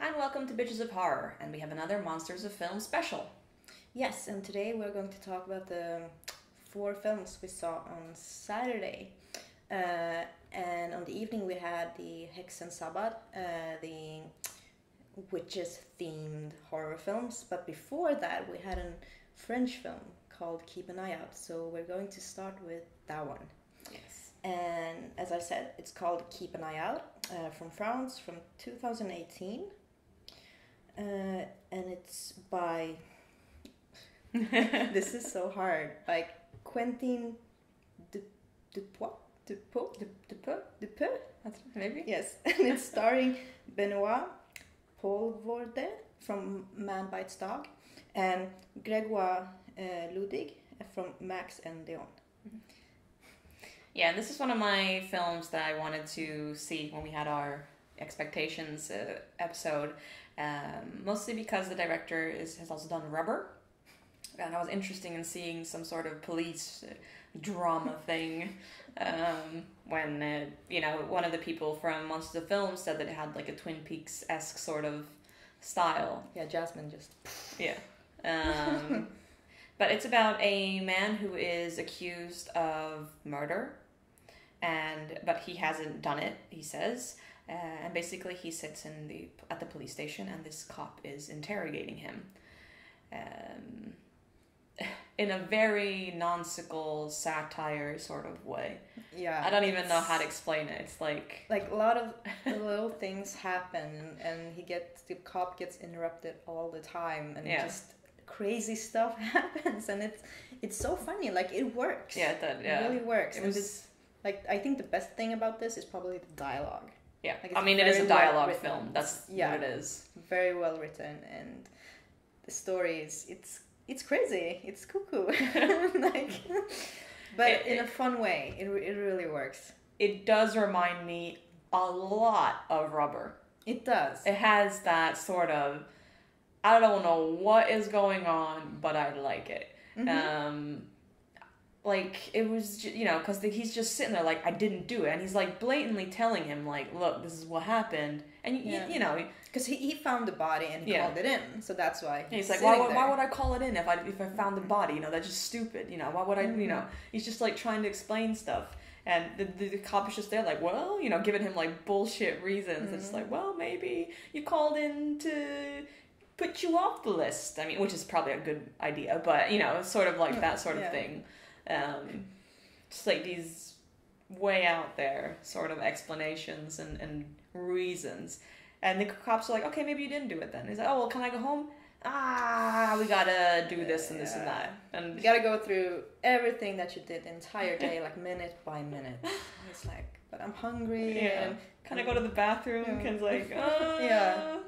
and welcome to Bitches of Horror, and we have another Monsters of Film special. Yes, and today we're going to talk about the 4 films we saw on Saturday. And on the evening we had the Hexxensabbat, the witches-themed horror films. But before that we had a French film called Keep an Eye Out, so we're going to start with that one. Yes. And as I said, it's called Keep an Eye Out, from France, from 2018. And it's by... this is so hard. Like Quentin Dupois? Maybe? Yes. And it's starring Benoit Poelvoorde from Man Bites Dog and Grégoire Ludig from Max and Leon. Yeah, this is one of my films that I wanted to see when we had our expectations episode. Mostly because the director has also done Rubber. And I was interested in seeing some sort of police drama thing when, one of the people from Monsters of Film said that it had like a Twin Peaks-esque sort of style. Yeah, Jasmine just... Yeah. But it's about a man who is accused of murder, but he hasn't done it, he says. And basically he sits at the police station and this cop is interrogating him. In a very nonsensical satire sort of way. Yeah. I don't even know how to explain it. It's like a lot of little things happen and the cop gets interrupted all the time and just crazy stuff happens and it's so funny. Like it works. Yeah, it did. Yeah. It really works. I think the best thing about this is probably the dialogue. Yeah. Like it is a dialogue film. That's what it is. Very well written, and the story it's crazy. It's cuckoo. But in a fun way. It really works. It does remind me a lot of Rubber. It does. It has that sort of, I don't know what is going on, but I like it. Mm-hmm. It was, because he's just sitting there like, I didn't do it. And he's like blatantly telling him like, look, this is what happened. And, because he found the body and he called it in. So that's why he's like, why would I call it in if I found the body? That's just stupid. Why would I, he's just like trying to explain stuff. And the cop is just there like, well, giving him like bullshit reasons. Mm-hmm. It's like, well, maybe you called in to put you off the list. Which is probably a good idea, but, it's sort of like that sort of thing. Just like these way out there sort of explanations and reasons. And the cops are like, okay, maybe you didn't do it then. He's like, oh, well, can I go home? We gotta do this and this and that. And you gotta go through everything that you did the entire day, like minute by minute. It's like, but I'm hungry. Yeah. And can I go to the bathroom? Ken's like, Yeah.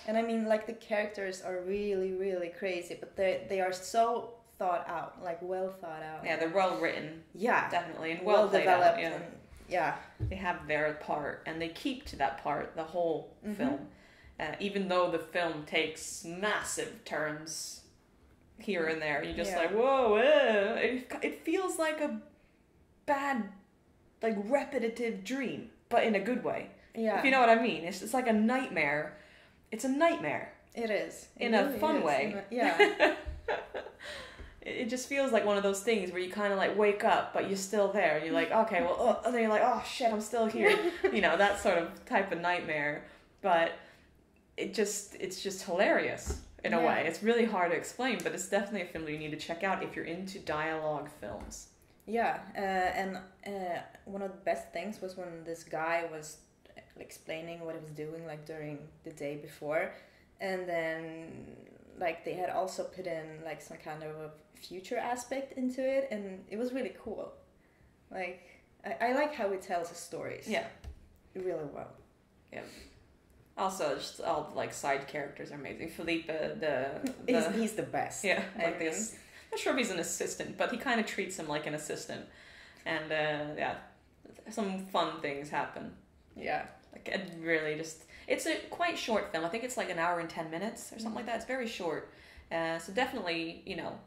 And the characters are really, really crazy, but they are so thought out, like well thought out. Yeah, they're well written. Yeah. Definitely. And well developed. Out, yeah. They have their part, and they keep to that part the whole film. Even though the film takes massive turns here and there. You're just like, whoa, it feels like a bad, like repetitive dream, but in a good way. Yeah. If you know what I mean. It's like a nightmare. It's a nightmare. It is. In a fun way. Yeah. It just feels like one of those things where you kind of like wake up, but you're still there. You're like, okay, well, and then you're like, oh shit, I'm still here. That sort of type of nightmare. But it's just hilarious in a way. It's really hard to explain, but it's definitely a film that you need to check out if you're into dialogue films. Yeah, and one of the best things was when this guy was explaining what he was doing like during the day before, and then like they had also put in like some kind of a future aspect into it, and it was really cool. Like I like how he tells his stories. Yeah, really well. Yeah. Also, just all like side characters are amazing. Felipe, he's the best. Yeah, like this. I'm not sure if he's an assistant, but he kind of treats him like an assistant, and some fun things happen. Yeah, like it really just. It's a quite short film. I think it's like an hour and 10 minutes or something like that. It's very short. So definitely,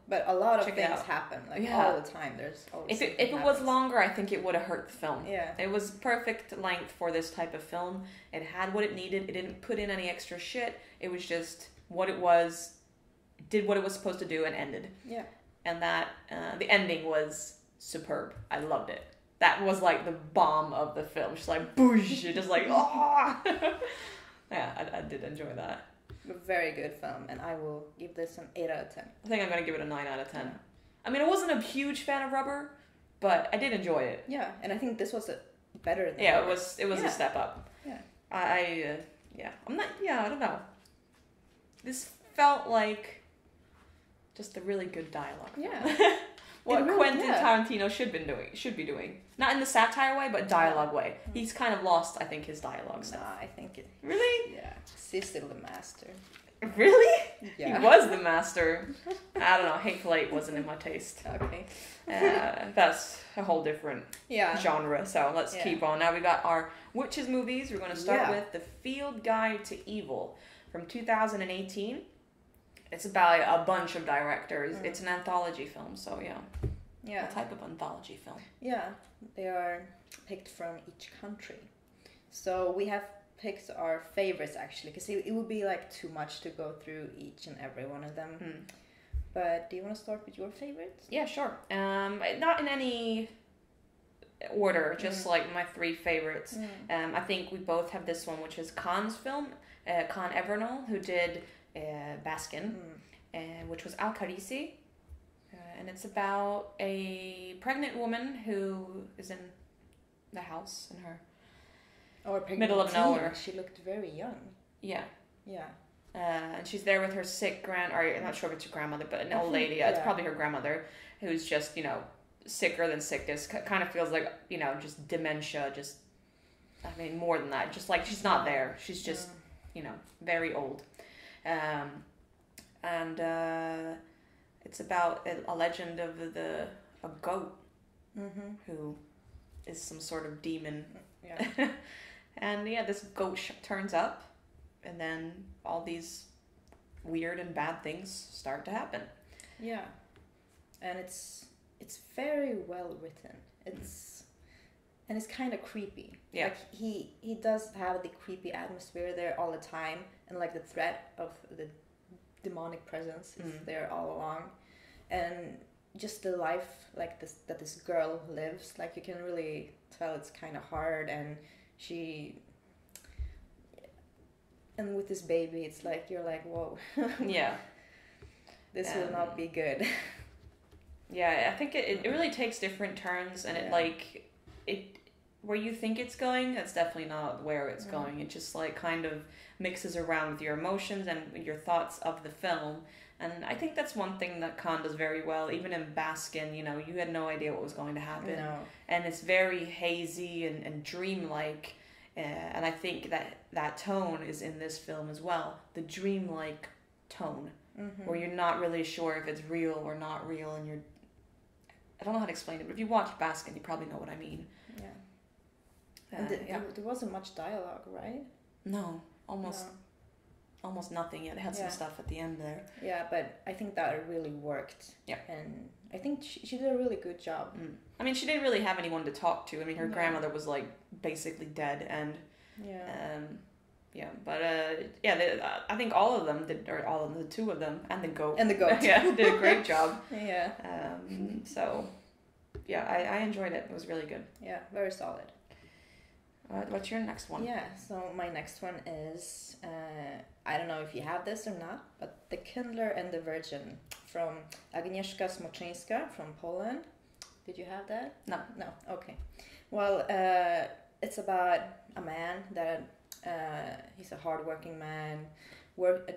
But a lot of check it things out. happen, like Yeah. all the time. There's always If it something was happens. longer, I think it would have hurt the film. Yeah. It was perfect length for this type of film. It had what it needed. It didn't put in any extra shit. It was just what it was, did what it was supposed to do, and ended. Yeah. And that, the ending was superb. I loved it. That was like the bomb of the film. Just like, boosh, just like, oh! Yeah, I did enjoy that. A very good film, and I will give this an 8 out of 10. I think I'm going to give it a 9 out of 10. Yeah. I mean, I wasn't a huge fan of Rubber, but I did enjoy it. Yeah, and I think this was better than Yeah, Rubber. it was a step up. Yeah. I don't know. This felt like just a really good dialogue. Yeah. What really- Quentin yeah. Tarantino should be doing. Not in the satire way, but dialogue way. He's kind of lost, I think, his dialogue stuff. Nah, I think it. Really? Yeah. He's still the master. Really? Yeah. He was the master. I don't know. Hateful Eight wasn't in my taste. Okay. That's a whole different Yeah. genre. So let's Yeah. keep on. Now we got our witches movies. We're going to start Yeah. with The Field Guide to Evil from 2018. It's about a bunch of directors. It's an anthology film. So yeah. Yeah. A type of anthology film. Yeah. They are picked from each country. So we have picked our favorites actually, because it would be like too much to go through each and every one of them. But do you want to start with your favorites? Yeah, sure. Not in any order, just like my 3 favorites. I think we both have this one, which is Khan's film, Khan Evernal, who did Baskin, which was Al Carisi. And it's about a pregnant woman who is in the house in her middle of nowhere. She looked very young. Yeah. Yeah. And she's there with her sick or I'm not sure if it's her grandmother, but an old lady. It's probably her grandmother, who's just, sicker than sickest. Kind of feels like, just dementia, more than that. Just like she's not there. She's just, very old. And it's about a legend of a goat who is some sort of demon. Yeah. And this goat turns up, and then all these weird and bad things start to happen. Yeah. And it's very well written. And it's kind of creepy. Yeah. Like he does have the creepy atmosphere there all the time, and like the threat of the demonic presence is there all along, and just the life like this girl lives, like you can really tell it's kind of hard, and with this baby, it's like you're like, whoa. Yeah. This will not be good. Yeah, I think it really takes different turns, and it where you think it's going, that's definitely not where it's going. It just like kind of mixes around with your emotions and your thoughts of the film. And I think that's one thing that Khan does very well. Even in Baskin, you had no idea what was going to happen. No. And it's very hazy and dreamlike. And I think that tone is in this film as well. The dreamlike tone. Where you're not really sure if it's real or not real. And I don't know how to explain it, but if you watch Baskin, you probably know what I mean. Yeah. And there wasn't much dialogue, right? No, almost nothing yet. It had some stuff at the end there. Yeah, but I think that really worked. Yeah. And I think she did a really good job. I mean, she didn't really have anyone to talk to. I mean, her grandmother was like basically dead, and but I think all of them did, or all of the 2 of them, and the goat. Did a great job. Yeah. So, I enjoyed it. It was really good. Yeah, very solid. What's your next one? Yeah, so my next one is, I don't know if you have this or not, but The Kindler and the Virgin from Agnieszka Smoczyńska from Poland. Did you have that? No. No, okay. Well, it's about a man that, he's a hardworking man,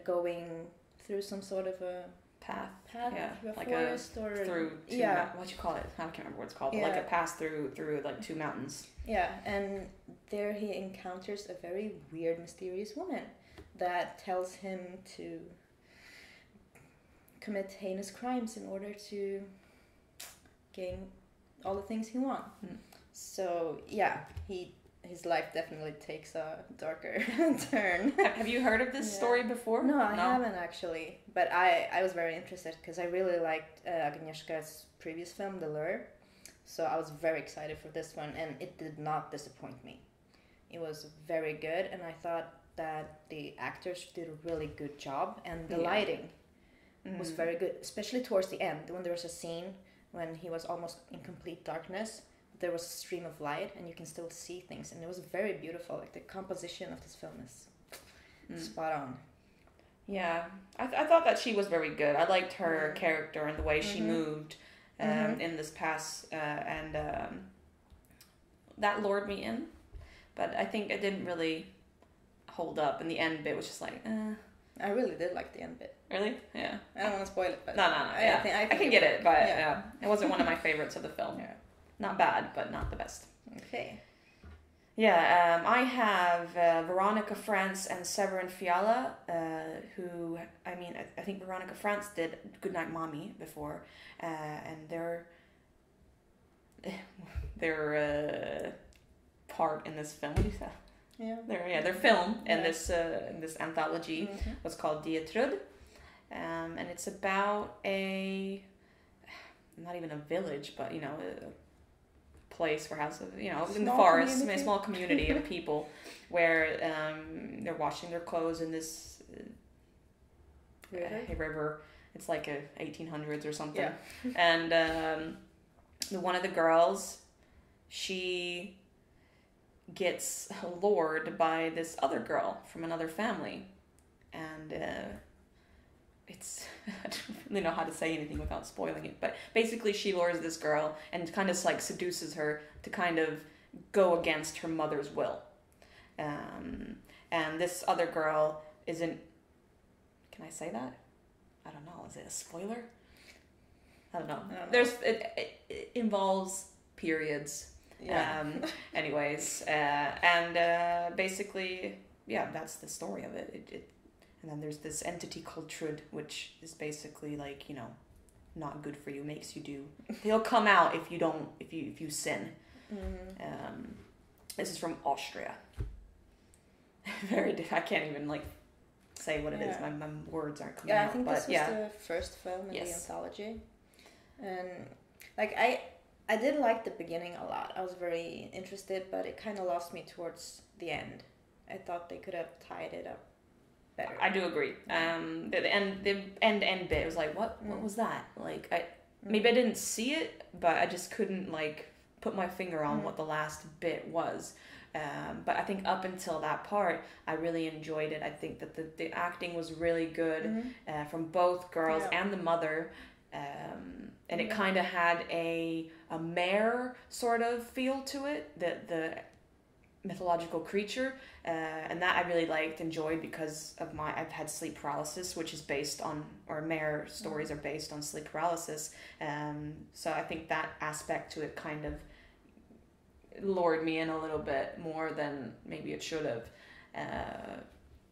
going through some sort of a path through a like forest or through two what you call it, I can't remember what it's called, but like a pass through like 2 mountains. And there he encounters a very weird, mysterious woman that tells him to commit heinous crimes in order to gain all the things he wants. So he his life definitely takes a darker turn. Have you heard of this story before? No, I haven't actually. But I was very interested because I really liked Agnieszka's previous film, The Lure. So I was very excited for this one, and it did not disappoint me. It was very good, and I thought that the actors did a really good job, and the lighting was very good, especially towards the end when there was a scene when he was almost in complete darkness. There was a stream of light, and you can still see things, and it was very beautiful. Like the composition of this film is spot on. Yeah, I thought that she was very good. I liked her character and the way she moved in this past, and that lured me in. But I think it didn't really hold up, and the end bit was just like, I really did like the end bit. Really? Yeah. I don't want to spoil it, but no. I can get it, but it wasn't one of my favorites of the film. Yeah. Not bad, but not the best. Okay. Yeah, I have Veronica France and Severin Fiala, who, I think Veronica France did Goodnight Mommy before, and their part in this film, what do you say? Yeah. Their film in this anthology was called Dietrud, and it's about not even a village, but a place where in the forest, a small community of people where they're washing their clothes in this river. It's like a 1800s or something. Yeah. And one of the girls, she gets lured by this other girl from another family, and it's I don't really know how to say anything without spoiling it, but basically she lures this girl and kind of like seduces her to kind of go against her mother's will, and this other girl isn't, can I say that? I don't know, is it a spoiler? I don't know. It involves periods. Yeah. Anyways, and basically, yeah, that's the story of it. And then there's this entity called Trud, which is basically like, not good for you, makes you do. He'll come out if you sin. This is from Austria. I can't even say what it is. My words aren't coming out. I think this was the first film in the anthology, and I did like the beginning a lot. I was very interested, but it kind of lost me towards the end. I thought they could have tied it up better. I do agree. The end bit, it was like, what was that? Maybe I didn't see it, but I just couldn't put my finger on what the last bit was. But I think up until that part, I really enjoyed it. I think that the acting was really good from both girls and the mother. And it kind of had a mare sort of feel to it, the mythological creature, and that I really enjoyed because of I've had sleep paralysis, which is based on, or mare stories are based on sleep paralysis, so I think that aspect to it kind of lured me in a little bit more than maybe it should have.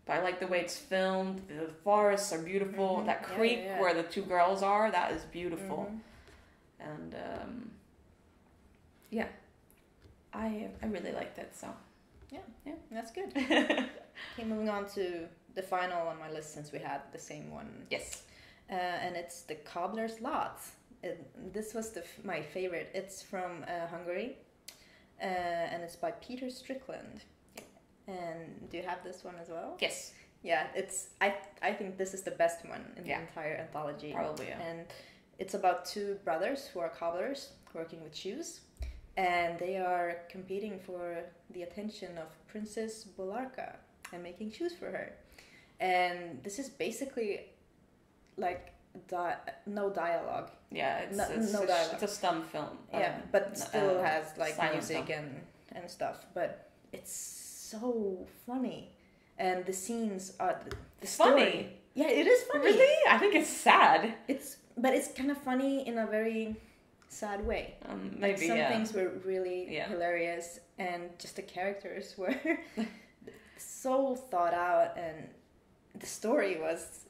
But I like the way it's filmed. The forests are beautiful. That creek where the two girls are, that is beautiful. And I really liked it. So yeah, that's good. Okay, moving on to the final on my list, since we had the same one. Yes. And it's the Cobblers Lots. This was my favorite. It's from Hungary, and it's by Peter Strickland. And do you have this one as well? Yes. Yeah, I think this is the best one in the entire anthology. Probably, yeah. And it's about two brothers who are cobblers working with shoes, and they are competing for the attention of Princess Bolarka and making shoes for her. And this is basically no dialogue. Yeah, it's no dialogue. It's a stump film. Yeah, but still has music and stuff. But it's so funny, and the scenes are the story. Funny. Yeah, it is funny. Really? I think it's sad. But it's kind of funny in a very sad way. Maybe some things were really hilarious, and just the characters were so thought out, and the story was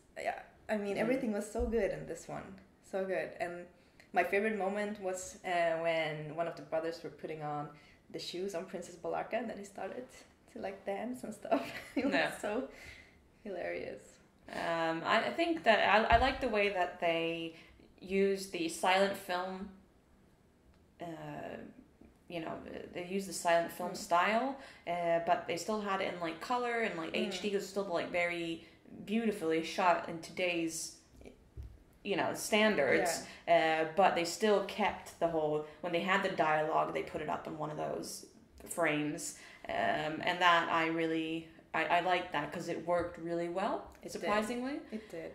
everything was so good in this one, so good. And my favorite moment was when one of the brothers were putting on the shoes on Princess Balarka, and then he started to like dance and stuff. It was so hilarious. I think that I like the way that they use the silent film. They use the silent film style, but they still had it in like color and like HD. It was still like very beautifully shot in today's standards. But they still kept the whole, when they had the dialogue, they put it up in one of those frames, and that I like that because it worked really well. Surprisingly, it did,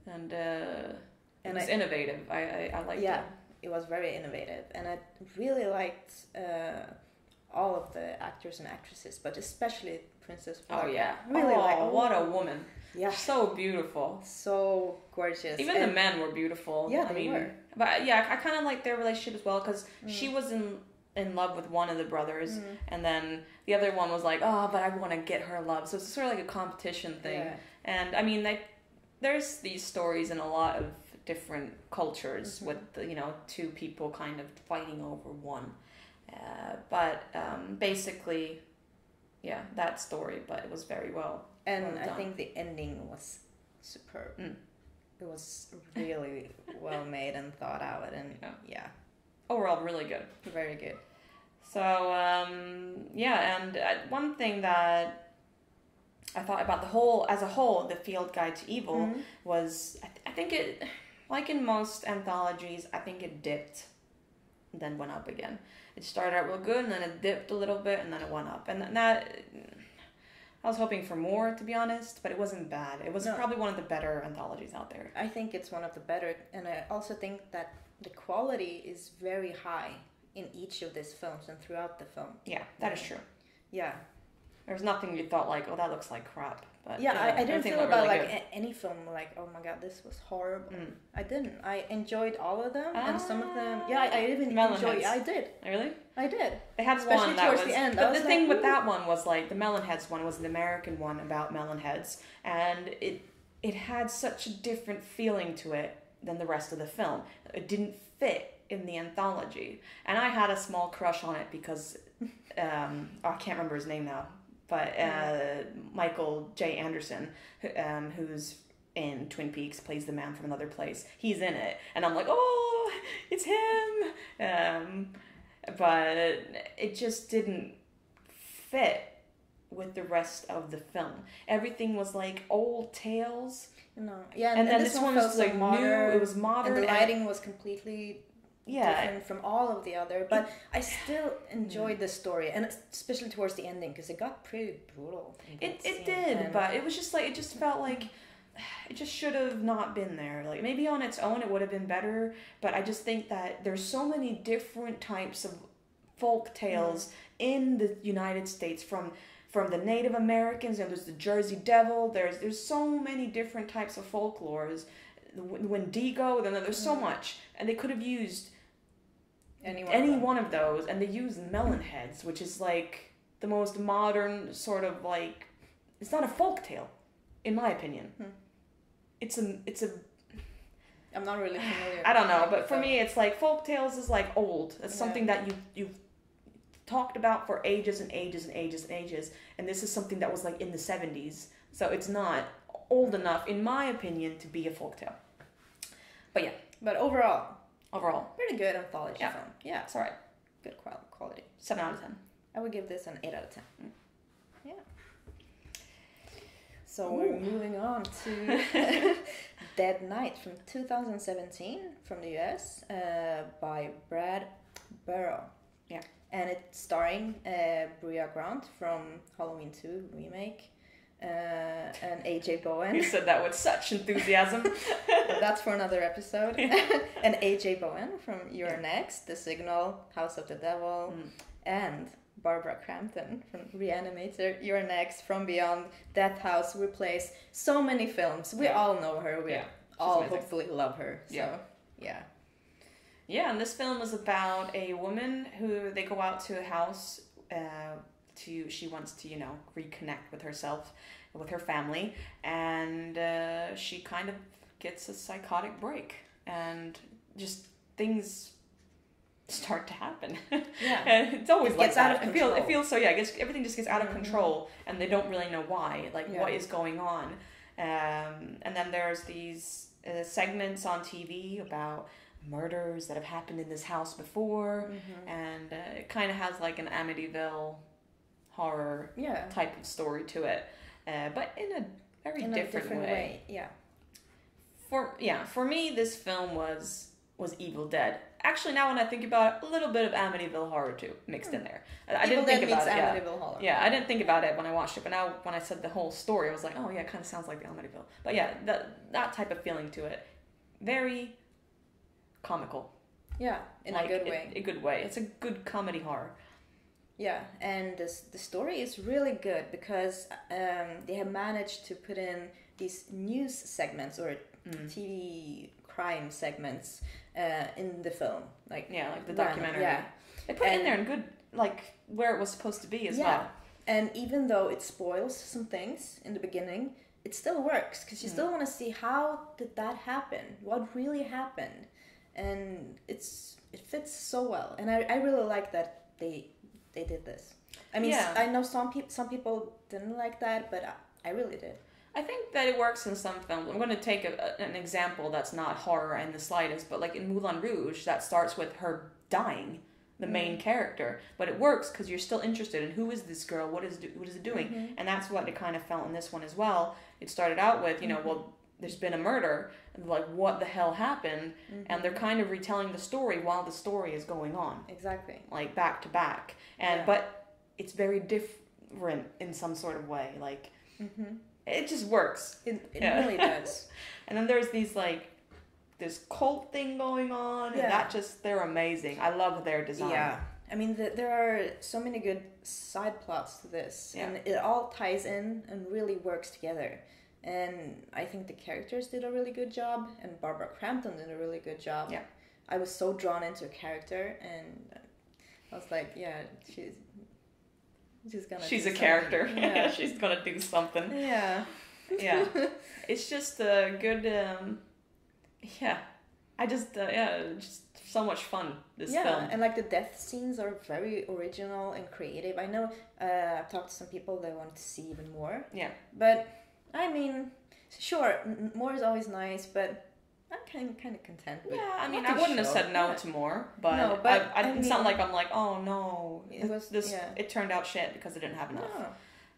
and it was innovative. I liked it. Yeah, it was very innovative, and I really liked all of the actors and actresses, but especially Princess Balarka. Oh yeah, really what a woman! Yeah, so beautiful, so gorgeous. Even the men were beautiful. Yeah, they were. But yeah, I kind of liked their relationship as well because she was in love with one of the brothers, and then the other one was like, oh, but I want to get her love. So it's sort of like a competition thing. Yeah. And I mean, there's these stories in a lot of different cultures with two people kind of fighting over one. But basically, yeah, that story. But it was very well. And I think the ending was superb. It was really well made and thought out, and overall really good. Very good. So and one thing that I thought about as a whole, the Field Guide to Evil was, I think it, like in most anthologies, I think it dipped and then went up again. It started out real good and then it dipped a little bit and then it went up, and that. I was hoping for more, to be honest, but it wasn't bad. It was probably one of the better anthologies out there. I think it's one of the better, and I also think that the quality is very high in each of these films and throughout the film. Yeah, that is true. Yeah. There was nothing you thought like, oh, that looks like crap. But I didn't feel about really like any film like, oh my god, this was horrible. I didn't. I enjoyed all of them, and some of them. Yeah, I even enjoyed. I did. Really? I did. They had especially one that towards was. The end. But the thing with that one was like the Melonheads one was an American one about Melonheads, and it had such a different feeling to it than the rest of the film. It didn't fit in the anthology, and I had a small crush on it because I can't remember his name now. But Michael J. Anderson, who's in Twin Peaks, plays the man from another place. He's in it, and I'm like, oh, it's him. But it just didn't fit with the rest of the film. Everything was like old tales. No, yeah, and then this one was like modern, new. It was modern, and the lighting was completely. Different from all of the other, but I still enjoyed the story, and especially towards the ending because it got pretty brutal. It did, but it was just like it just felt like it just should have not been there. Like maybe on its own it would have been better, but I just think that there's so many different types of folk tales in the United States from the Native Americans, and there's the Jersey Devil. There's so many different types of folklores. The Wendigo, then there's so much, and they could have used any one of those, and they used Melonheads, which is like the most modern sort of like, it's not a folktale, in my opinion. It's a. I'm not really familiar. I don't know, but for me, it's like folktales is like old. It's something that you've talked about for ages and ages and ages and ages, and this is something that was like in the 70s, so it's not old enough, in my opinion, to be a folktale. But yeah. But overall, pretty good anthology film. Yeah, it's alright. Good quality. 7 out of 10. I would give this an 8 out of 10. Yeah. So we're moving on to Dead Night from 2017 from the US by Brad Burrow. Yeah. And it's starring Bria Grant from Halloween 2 remake. And AJ Bowen. You said that with such enthusiasm. That's for another episode. And AJ Bowen from You're Next, The Signal, House of the Devil, and Barbara Crampton from Reanimator, You're Next, From Beyond, Death House, Replace. So many films. We all know her. We all hopefully love her. So, yeah. Yeah, and this film is about a woman who they go out to a house. She wants to, reconnect with herself, with her family, and she kind of gets a psychotic break, and just things start to happen. Yeah. And it's always It like gets that. out of It feels so. Yeah, I guess everything just gets out of control, and they don't really know why. Like Yeah. what is going on. And then there's these segments on TV about murders that have happened in this house before, and it kind of has like an Amityville horror Yeah. type of story to it, but in a very different way. Yeah. For me, this film was Evil Dead. Actually, now when I think about it, a little bit of Amityville horror too mixed in there. I didn't think about it. Amityville horror. Yeah, I didn't think about it when I watched it, but now when I said the whole story, I was like, oh yeah, it kind of sounds like the Amityville. But yeah, that type of feeling to it, very comical. Yeah, in a good way. A good way. It's a good comedy horror. Yeah, and the story is really good because they have managed to put in these news segments or TV crime segments in the film, like the documentary. Yeah, they put it in there in good, like where it was supposed to be as well. And even though it spoils some things in the beginning, it still works because you still want to see how did that happen, what really happened, and it fits so well. And I really like that they did this. I mean, I know some people didn't like that, but I really did. I think that it works in some films. I'm going to take an example that's not horror in the slightest, but like in Moulin Rouge, that starts with her dying, the main character. But it works because you're still interested in who is this girl, what is it doing? And that's what it kind of felt in this one as well. It started out with, well, there's been a murder, like what the hell happened? And they're kind of retelling the story while the story is going on. Exactly. Like back to back. But it's very different in some sort of way. Like... It just works. It really does. And then there's this cult thing going on, and they're amazing. I love their design. Yeah. I mean, there are so many good side plots to this, and it all ties in and really works together. And I think the characters did a really good job, and Barbara Crampton did a really good job. Yeah. I was so drawn into a character, and I was like, she's a character. Yeah. She's gonna do something. Yeah. Yeah. It's just a good. Just so much fun. This film. Yeah, and like the death scenes are very original and creative. I know I've talked to some people that want to see even more. Yeah. But I mean, sure, more is always nice, but I'm kind of content with. Yeah, I mean, I wouldn't have said no to more, but, no, but it's not like I'm like, oh no, it turned out shit because it didn't have enough. No.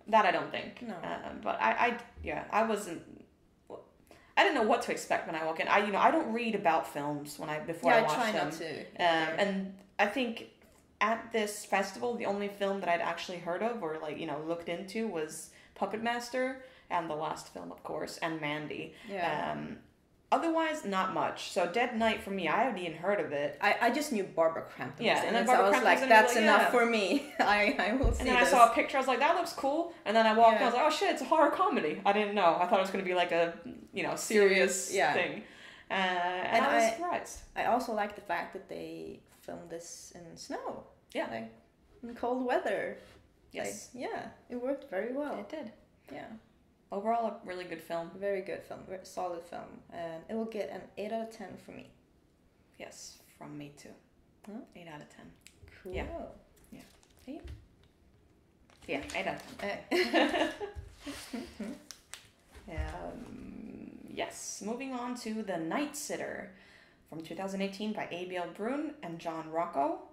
That I don't think. No. But I wasn't. I didn't know what to expect when I walk in. I don't read about films before I watch them. I try not to. And I think at this festival, the only film that I'd actually heard of or looked into was Puppet Master and the last film, of course, and Mandy. Yeah. Otherwise, not much. So Dead Night for me, I hadn't even heard of it. I just knew Barbara Crampton. Yeah, and then Barbara Crampton was like, that's enough for me. I will see. And then I saw a picture. I was like, that looks cool. And then I walked. And I was like, oh shit, it's a horror comedy. I didn't know. I thought it was going to be like a serious thing. And I was surprised. I also like the fact that they filmed this in snow. Yeah, like in cold weather. Yes. It worked very well. It did. Yeah. Overall, a really good film. Very good film. Very solid film. And it will get an 8 out of 10 for me. Yes, from me too. Huh? 8 out of 10. Cool. Yeah. 8? Yeah, 8 out of 10. Yes, moving on to The Night Sitter from 2018 by Abiel Brun and John Rocco.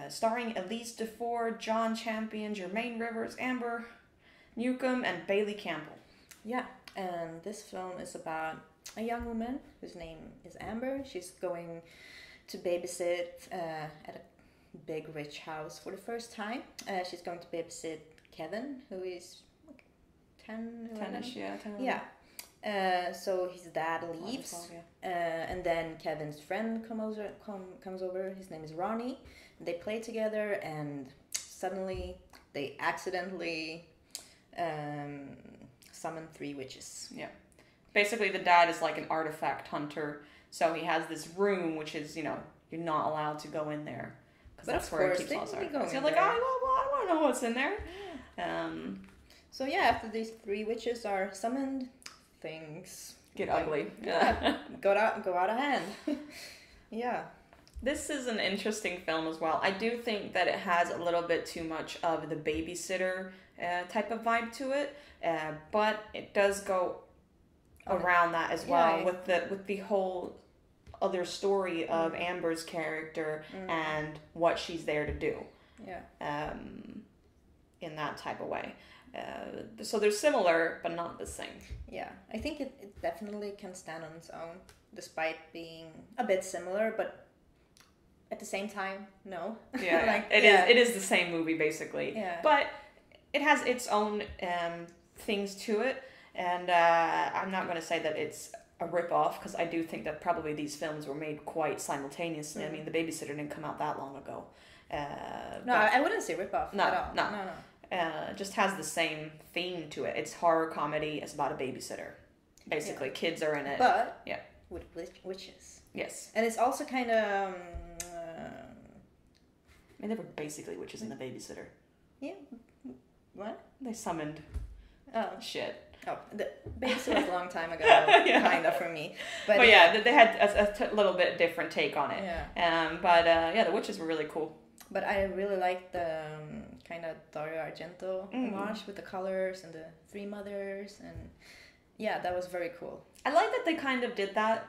Starring Elise DeFore, John Champion, Jermaine Rivers, Amber Newcomb, and Bailey Campbell. Yeah, and this film is about a young woman whose name is Amber. She's going to babysit at a big rich house for the first time. She's going to babysit Kevin, who is 10, 10-ish, 10. Yeah. So his dad leaves, and then Kevin's friend comes over. His name is Ronnie. They play together, and suddenly they accidentally summon 3 witches. Yeah. Basically, the dad is like an artifact hunter, so he has this room, which is, you're not allowed to go in there. Because that's where he keeps all his artifacts. You're like, I want to know what's in there. Yeah. So yeah, after these 3 witches are summoned, things get ugly. Yeah. go out of hand. Yeah. This is an interesting film as well. I do think that it has a little bit too much of the babysitter type of vibe to it, but it does go around that as well with the whole other story of Amber's character and what she's there to do. Yeah. In that type of way. So they're similar, but not the same. Yeah, I think it definitely can stand on its own, despite being a bit similar, but at the same time, no. Yeah, like, it is the same movie, basically. Yeah. But it has its own things to it, and I'm not going to say that it's a rip-off, because I do think that probably these films were made quite simultaneously. I mean, The Babysitter didn't come out that long ago. No, I wouldn't say rip-off no, at all. No. Just has the same theme to it. It's horror comedy. It's about a babysitter. Basically, kids are in it. But with witches. Yes. And it's also kind of... I mean, they were basically witches in The Babysitter. Yeah. What? They summoned shit. Oh, the Babysitter was a long time ago, kind of, for me. But yeah, they had a little bit different take on it. Yeah. But the witches were really cool. But I really liked the kind of Dario Argento homage with the colors and the three mothers, and yeah, that was very cool. I like that they kind of did that,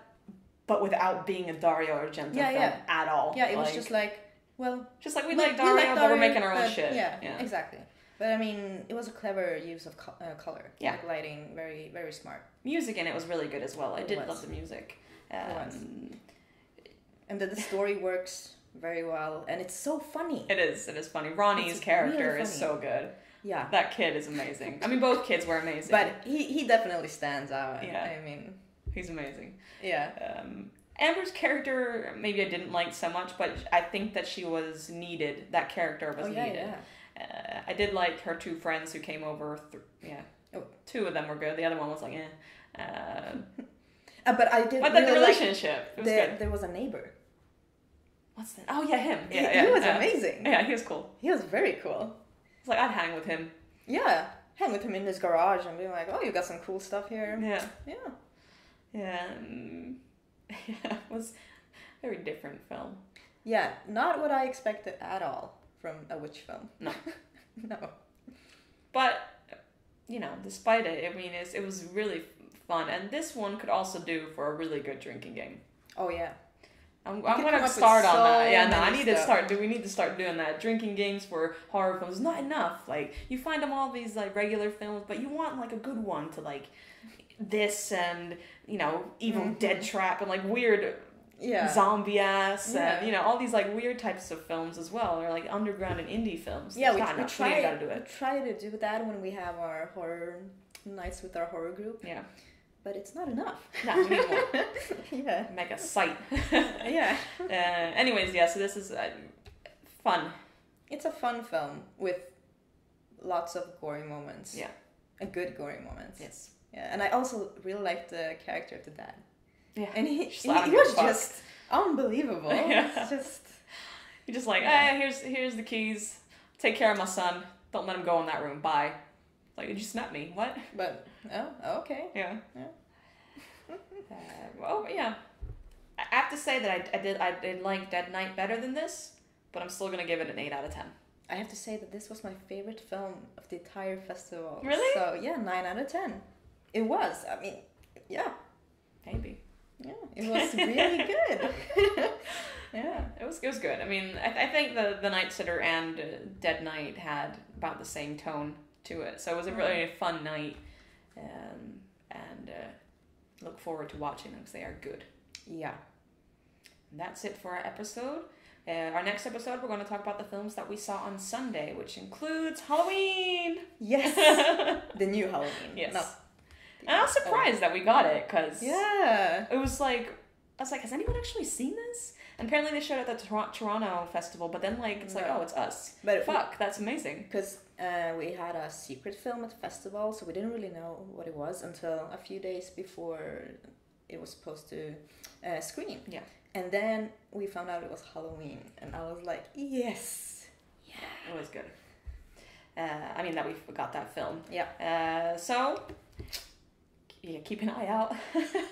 but without being a Dario Argento film at all. Yeah, it was just like, well... Just like we like Dario, but we're making our own shit. Yeah, exactly. But I mean, it was a clever use of color. Yeah. Like lighting, very, very smart. Music in it was really good as well. I did love the music. And the story works very well, and it's so funny. It is funny. Ronnie's character really is so good. Yeah. That kid is amazing. I mean, both kids were amazing. But he definitely stands out. Yeah. I mean... He's amazing. Yeah. Amber's character, maybe I didn't like so much, but I think that she was needed. That character was needed. Yeah. I did like her two friends who came over. Two of them were good. The other one was like, but I did. But really the relationship, it was good. There was a neighbor. What's that? Oh yeah, him. Yeah, he was amazing. Yeah, he was cool. He was very cool. It's like I'd hang with him. Yeah, hang with him in his garage and be like, "Oh, you got some cool stuff here." Yeah. Yeah. Yeah. It was a very different film. Yeah, not what I expected at all from a witch film. No. No. But despite it, I mean, it was really fun, and this one could also do for a really good drinking game. Oh yeah. I'm gonna start on that. Yeah, no, I need to start. We need to start doing that. Drinking games for horror films is not enough. Like, you find them all these like regular films, but you want like a good one to like this and Evil Dead Trap and like weird zombie ass and all these like weird types of films as well, or like underground and indie films. Yeah, we try to do that when we have our horror nights with our horror group. Yeah. But it's not enough. No, we need more. Yeah. Make a site. Yeah. Anyways, so this is fun. It's a fun film with lots of gory moments. Yeah. And good gory moments. Yes. Yeah, and I also really liked the character of the dad. Yeah. And he was just unbelievable. Yeah. It's just... You're just like, here's the keys. Take care of my son. Don't let him go in that room. Bye. Like, did you snap me? What? But, okay. Yeah. Well, yeah. I have to say that I did like Dead Night better than this, but I'm still gonna give it an 8 out of 10. I have to say that this was my favorite film of the entire festival. Really? So, 9 out of 10. It was. I mean, yeah. Maybe. Yeah, it was really good. Yeah. It was good. I mean, I think the Night Sitter and Dead Night had about the same tone to it. So it was a really fun night. And look forward to watching them because they are good. Yeah. And that's it for our episode. Our next episode, we're going to talk about the films that we saw on Sunday, which includes Halloween. Yes. The new Halloween. Yes. No. And I was surprised that we got it because it was like, I was like, has anyone actually seen this? And apparently they showed it at the Toronto festival, but then like it's like, oh, it's us. But that's amazing. Because we had a secret film at the festival, so we didn't really know what it was until a few days before it was supposed to screen. Yeah. And then we found out it was Halloween, and I was like, yes. Yeah. It was good. I mean, that we got that film. Yeah. So... yeah, keep an eye out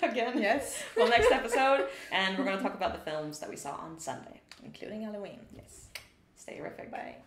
again. Yes. Well, next episode, and we're going to talk about the films that we saw on Sunday. Including Halloween. Yes. Stay horrific. Bye.